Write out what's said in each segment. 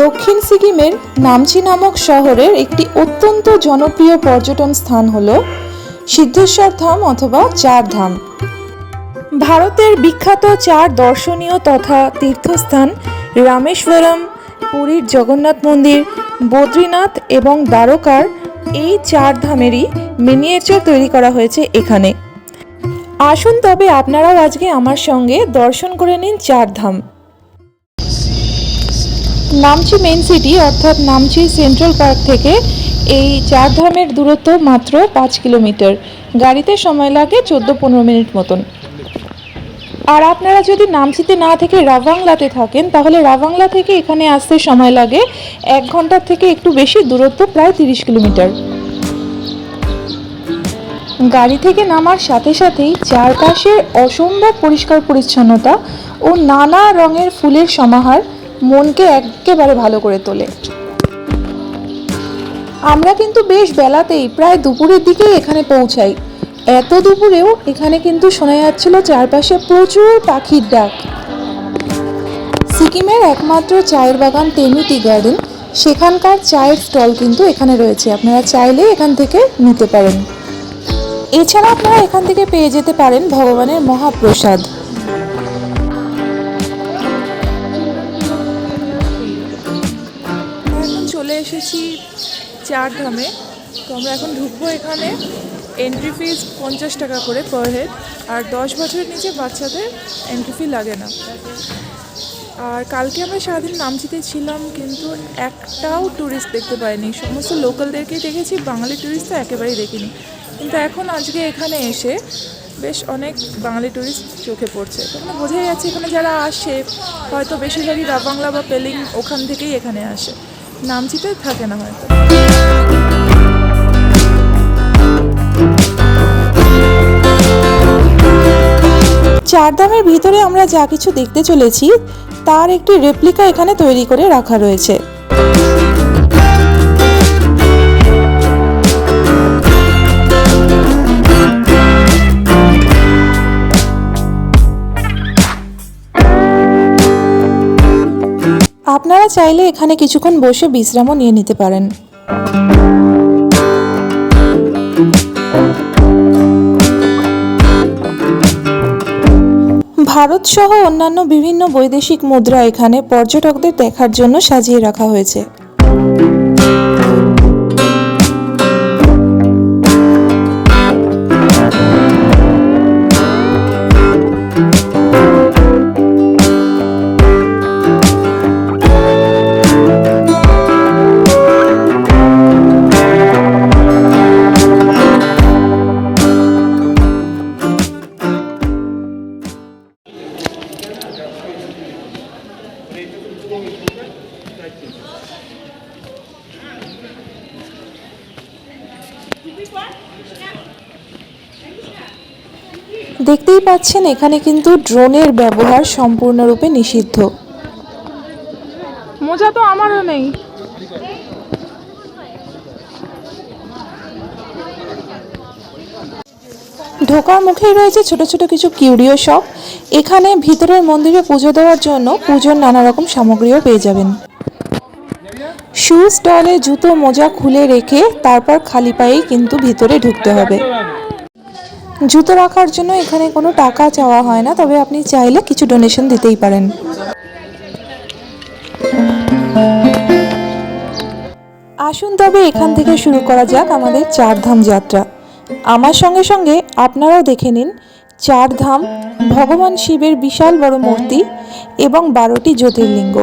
দক্ষিণ সিকিমের নামচি নামক শহরের একটি অত্যন্ত জনপ্রিয় পর্যটন স্থান হল সিদ্ধেশ্বর ধাম অথবা চার ধাম। ভারতের বিখ্যাত চার দর্শনীয় তথা তীর্থস্থান রামেশ্বরম, পুরীর জগন্নাথ মন্দির, বদ্রীনাথ এবং দ্বারকার এই চার ধামেরই মিনিয়েচার তৈরি করা হয়েছে এখানে। আসুন তবে আপনারাও আজকে আমার সঙ্গে দর্শন করে নিন চার ধাম। নামচি মেন সিটি অর্থাৎ নামচি সেন্ট্রাল পার্ক থেকে এই চার ধামের দূরত্ব মাত্র 5 কিলোমিটার। গাড়িতে সময় লাগে 14-15 মিনিট মতন। আর আপনারা যদি নামচিতে না থেকে রাভাংলাতে থাকেন তাহলে রাভাংলা থেকে এখানে আসতে সময় লাগে 1 ঘন্টার থেকে একটু বেশি, দূরত্ব প্রায় 30 কিলোমিটার। গাড়ি থেকে নামার সাথে সাথেই চারপাশের অসম্ভব পরিষ্কার পরিচ্ছন্নতা ও নানা রঙের ফুলের সমাহার মনকে একেবারে ভালো করে তোলে। আমরা কিন্তু বেশ বেলাতেই প্রায় দুপুরের দিকেই এখানে পৌঁছাই। এত দুপুরেও এখানে কিন্তু শোনা যাচ্ছিল চারপাশে প্রচুর পাখির ডাক। সিকিমের একমাত্র চায়ের বাগান টেমি টি গার্ডেন, সেখানকার চায়ের স্টল কিন্তু এখানে রয়েছে, আপনারা চাইলে এখান থেকে নিতে পারেন। এছাড়া আপনারা এখান থেকে পেয়ে যেতে পারেন ভগবানের মহাপ্রসাদ। এখন চলে এসেছি চার ধামে। তো আমরা এখন ঢুকবো এখানে। এন্ট্রি ফিস 50 টাকা করে পার হেড, আর 10 বছরের নিচে বাচ্চাদের এন্ট্রি ফি লাগে না। আর কালকে আমরা সারাদিন নামচিতে ছিলাম, কিন্তু একটাও ট্যুরিস্ট দেখতে পাইনি। সমস্ত লোকালদেরকেই দেখেছি, বাঙালি ট্যুরিস্ট তো একেবারেই দেখিনি। কিন্তু এখন আজকে এখানে এসে বেশ অনেক বাঙালি ট্যুরিস্ট চোখে পড়ছে। তখন বোঝাই যাচ্ছে এখানে যারা আসে হয়তো বেশিরভাগই রাভাংলা বা পেলিং ওখান থেকেই এখানে আসে, নামচিতে থাকে না হয়তো। চারধামের ভিতরে আমরা যা কিছু দেখতে চলেছি তার একটি রেপ্লিকা এখানে তৈরি করে রাখা রয়েছে। আপনারা চাইলে এখানে কিছুক্ষণ বসে বিশ্রামও নিয়ে নিতে পারেন। ভারত সহ অন্যান্য বিভিন্ন বৈদেশিক মুদ্রা এখানে পর্যটকদের দেখার জন্য সাজিয়ে রাখা হয়েছে। দেখতেই পাচ্ছেন এখানে কিন্তু ড্রোনের ব্যবহার সম্পূর্ণরূপে নিষিদ্ধ। মোজা তো আমারও নেই। ঢোকার মুখেই রয়েছে ছোট ছোট কিছু কিউরিও শপ। এখানে ভিতরের মন্দিরে পুজো দেওয়ার জন্য পুজোর নানা রকম সামগ্রীও পেয়ে যাবেন। শু স্টলে জুতো মোজা খুলে রেখে তারপর খালি পায়েই কিন্তু ভিতরে ঢুকতে হবে। জুতো রাখার জন্য এখানে কোনো টাকা চাওয়া হয় না, তবে আপনি চাইলে কিছু ডোনেশন দিতেই পারেন। আসুন তবে এখান থেকে শুরু করা যাক আমাদের চারধাম যাত্রা। আমার সঙ্গে সঙ্গে আপনারাও দেখে নিন চারধাম, ভগবান শিবের বিশাল বড় মূর্তি এবং 12টি জ্যোতির্লিঙ্গ।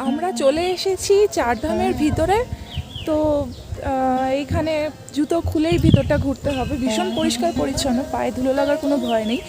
আমরা চলে এসেছি চারধামের ভিতরে। তো এইখানে জুতো খুলেই ভিতরটা ঘুরতে হবে। ভীষণ পরিষ্কার পরিচ্ছন্ন, পায়ে ধুলো লাগার কোনো ভয় নেই,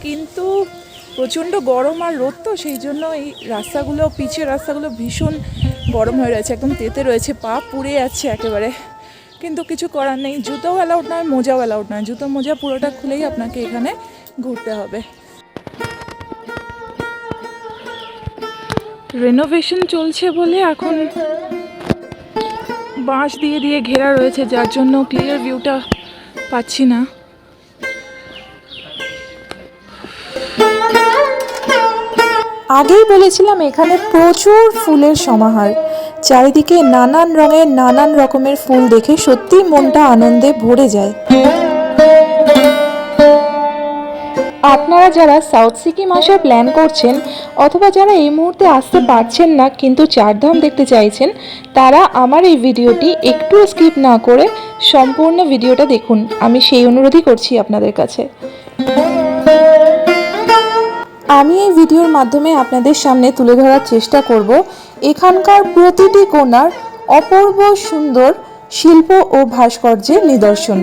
কিন্তু প্রচণ্ড গরম আর রোদ, তো সেই জন্য এই রাস্তাগুলো, পিচের রাস্তাগুলো ভীষণ গরম হয়ে রয়েছে, একদম তেতে রয়েছে, পা পুড়ে যাচ্ছে একেবারে। কিন্তু কিছু করার নেই, জুতোও অ্যালাউড নয়, মোজাও অ্যালাউড নয়। জুতো মোজা পুরোটা খুলেই আপনাকে এখানে ঘুরতে হবে। রেনোভেশন চলছে বলে এখন বাঁশ দিয়ে দিয়ে ঘেরা রয়েছে, যার জন্য ক্লিয়ার ভিউটা পাচ্ছি না। আগেই বলেছিলাম এখানে প্রচুর ফুলের সমাহার, চারিদিকে নানান রঙের নানান রকমের ফুল দেখে সত্যিই মনটা আনন্দে ভরে যায়। আপনারা যারা সাউথ সিকিম আসার প্ল্যান করছেন অথবা যারা এই মুহূর্তে আসতে পারছেন না কিন্তু চারধাম দেখতে চাইছেন, তারা আমার এই ভিডিওটি একটু স্কিপ না করে সম্পূর্ণ ভিডিওটা দেখুন, আমি সেই অনুরোধই করছি আপনাদের কাছে। আমি এই ভিডিওর মাধ্যমে আপনাদের সামনে তুলে ধরার চেষ্টা করব এখানকার প্রতিটি কোণার অপূর্ব সুন্দর শিল্প ও ভাস্কর্যের নিদর্শন।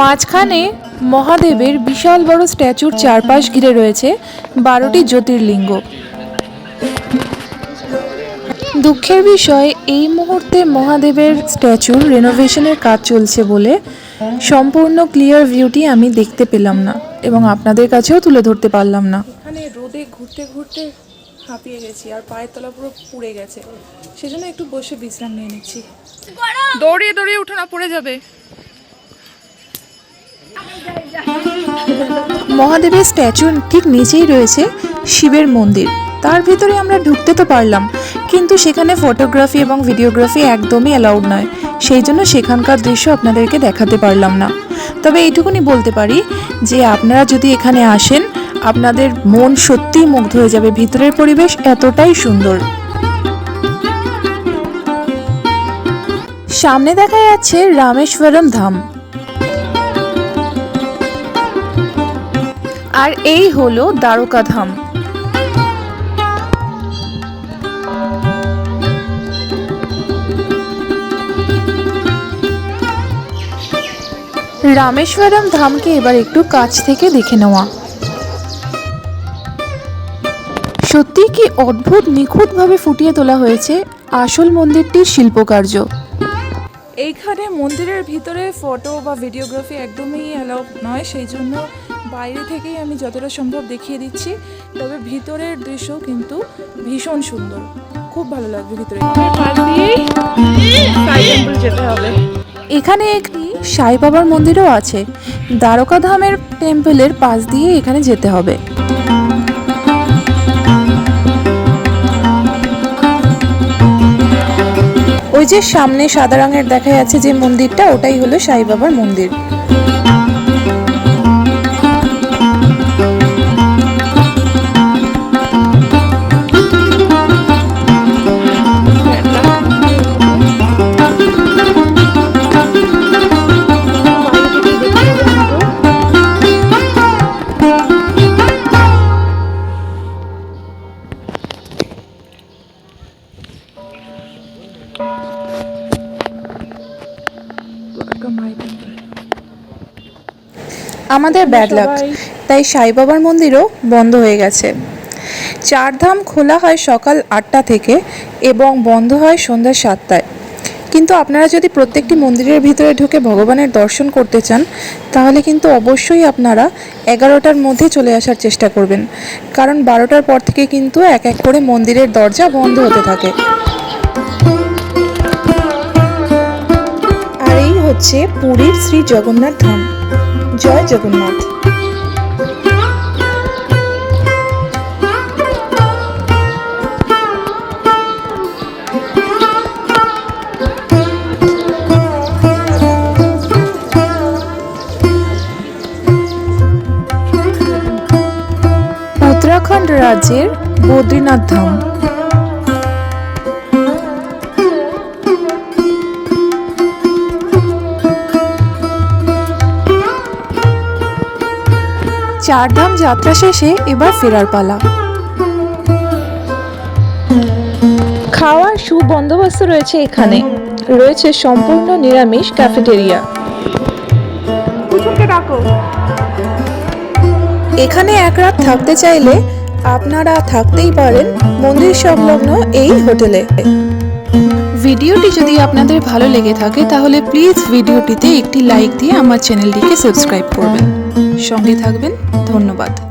মাঝখানে মহাদেবের বিশাল বড় স্ট্যাচুর চারপাশ ঘিরে রয়েছে 12টি জ্যোতির্লিঙ্গ। দুঃখের বিষয় এই মুহূর্তে মহাদেবের স্ট্যাচুর রেনোভেশনের কাজ চলছে বলে সম্পূর্ণ ক্লিয়ার ভিউটি আমি দেখতে পেলাম না এবং আপনাদের কাছেও তুলে ধরতে পারলাম না। এখানে রোদে ঘুরতে ঘুরতে হাঁপিয়ে গেছি আর পায়ের তলা পুরো পুড়ে গেছে, সেজন্য একটু বসে বিশ্রাম নিয়ে নিচ্ছি। দৌড়িয়ে দৌড়িয়ে উঠো না, পড়ে যাবে। মহাদেবের স্ট্যাচুর ঠিক নিচেই রয়েছে শিবের মন্দির। তার ভিতরে আমরা ঢুকতে তো পারলাম, কিন্তু সেখানে ফটোগ্রাফি এবং ভিডিওগ্রাফি একদমই অ্যালাউড নয়, সেই জন্য সেখানকার দৃশ্য আপনাদেরকে দেখাতে পারলাম না। তবে এইটুকুনি বলতে পারি যে আপনারা যদি এখানে আসেন আপনাদের মন সত্যিই মুগ্ধ হয়ে যাবে, ভিতরের পরিবেশ এতটাই সুন্দর। সামনে দেখা যাচ্ছে রামেশ্বরম ধাম, আর এই হলো দ্বারকা ধাম। রামেশ্বরম ধামকে এবার একটু কাছ থেকে দেখে নেওয়া। সত্যি কি অদ্ভুত নিখুঁতভাবে ফুটিয়ে তোলা হয়েছে আসল মন্দিরটির শিল্পকার্য। এইখানে মন্দিরের ভিতরে ফটো বা ভিডিওগ্রাফি একদমই অ্যালাউ নয়, সেই জন্য বাইরে থেকেই আমি যতটা সম্ভব দেখিয়ে দিচ্ছি। তবে ভিতরের দৃশ্য কিন্তু ভীষণ সুন্দর, খুব ভালো লাগবে ভিতরে। যেতে হবে। এখানে একটি সাই বাবার মন্দিরও আছে। দ্বারকা ধামের টেম্পলের পাশ দিয়ে এখানে যেতে হবে। ওই যে সামনে সাদা রঙের দেখা যাচ্ছে যে মন্দিরটা, ওটাই হলো সাই বাবার মন্দির। আমাদের ব্যাড লাক, তাই সাই বাবার মন্দিরও বন্ধ হয়ে গেছে। চারধাম খোলা হয় সকাল 8টা থেকে এবং বন্ধ হয় সন্ধ্যা 7টায়। কিন্তু আপনারা যদি প্রত্যেকটি মন্দিরের ভিতরে ঢুকে ভগবানের দর্শন করতে চান তাহলে কিন্তু অবশ্যই আপনারা 11টার মধ্যে চলে আসার চেষ্টা করবেন, কারণ 12টার পর থেকে কিন্তু এক এক করে মন্দিরের দরজা বন্ধ হতে থাকে। আর এই হচ্ছে পুরীর শ্রী জগন্নাথ ধাম। জয় জগন্নাথ। উত্তরাখণ্ড রাজ্যের বদ্রীনাথ ধাম। চারধাম যাত্রা শেষে এবার ফেরার পালা। সুবন্দোবস্ত রয়েছে এখানে। রয়েছে সম্পূর্ণ নিরামিষ ক্যাফেটেরিয়া। এখানে এক রাত থাকতে চাইলে আপনারা থাকতেই পারেন মন্দির সংলগ্ন এই হোটেলে। ভিডিওটি যদি আপনাদের ভালো লেগে থাকে তাহলে প্লিজ ভিডিওটিতে একটি লাইক দিয়ে আমার চ্যানেলটিকে সাবস্ক্রাইব করবেন। সঙ্গে থাকবেন। ধন্যবাদ।